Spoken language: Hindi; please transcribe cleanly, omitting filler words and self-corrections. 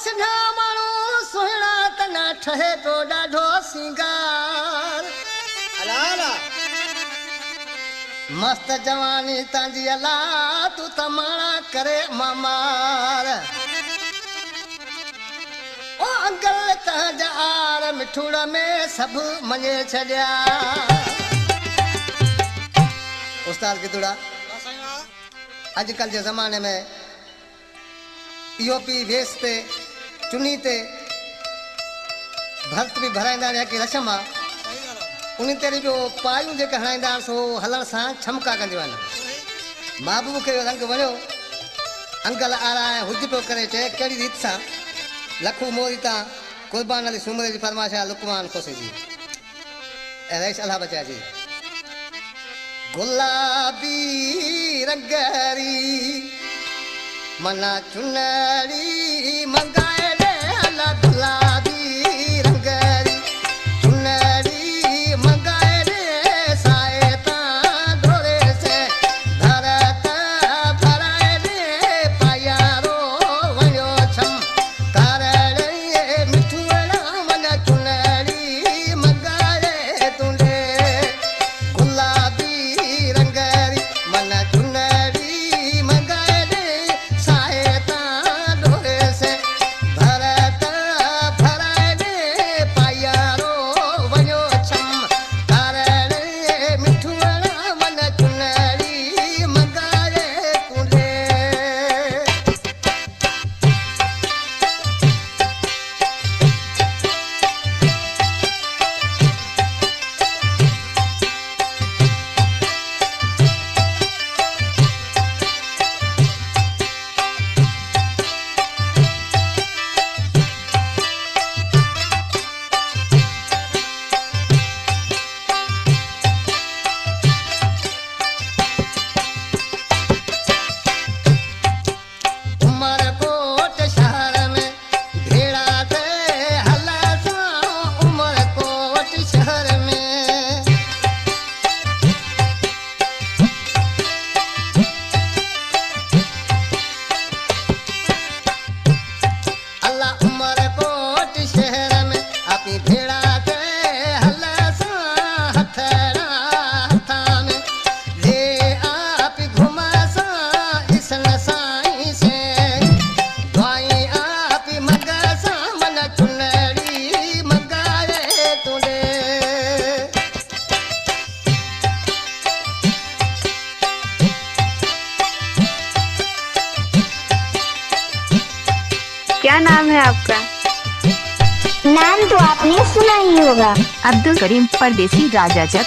सिंधा माण्हू सुहिणा त न ठहे पियो ॾाढो सिंगार अला अला मस्त जवानी तव्हांजी अला तूं त माणा करे मामार ओ अंकल तव्हांजा आर मिठूड़ में सभु मञे छॾिया उस्ताद गिदुड़ा अॼुकल्ह जे ज़माने में इहो पी वेस ते चुनी ते भर्त बि भराईंदा आहिनि की रस्म आहे उन ते जो पायूं जेके हणाईंदा आहिनि सो हलण सां छमका कंदियूं आहिनि महबूब खे रंग वणियो अंकल आरा हुज पियो करे चए कहिड़ी रीत सां लखू मोरी तां कुर्बान अली सुमरे जी फरमाइश आहे लुकमान खोसे जी ऐं रईस अल्लाह बचा जी गुलाबी रंगरी मना चुनरी मंगाए दे अला गुलाबी रंगरी चुनरी मंगाए दे साए तां धोरे से धरत भराए दे पायारो वणियो छम तारे मिठुड़ा मन चुनरी मंगाए तुंडे गुलाबी रंगरी मन चुनरी मंगाए दे साए तां धोरे से भरत भराए दे पायारो वणियो छम तारे मिठुड़ा मन चुनरी मंगाए तुंडे उमरकोट शहर में भेड़ा थे हलसा उमरकोट शहर में अल्लाह उमरकोट शहर में अपनी भेड़ा थे हलसा हथड़ा हथा में ले आप घुमासा इसन साई से द्वाई आप मगसा मन चुनरी मंगाए तुंडे क्या नाम है आपका? नाम तो आपने सुना ही होगा। अब्दुल करीम परदेसी राजा जट।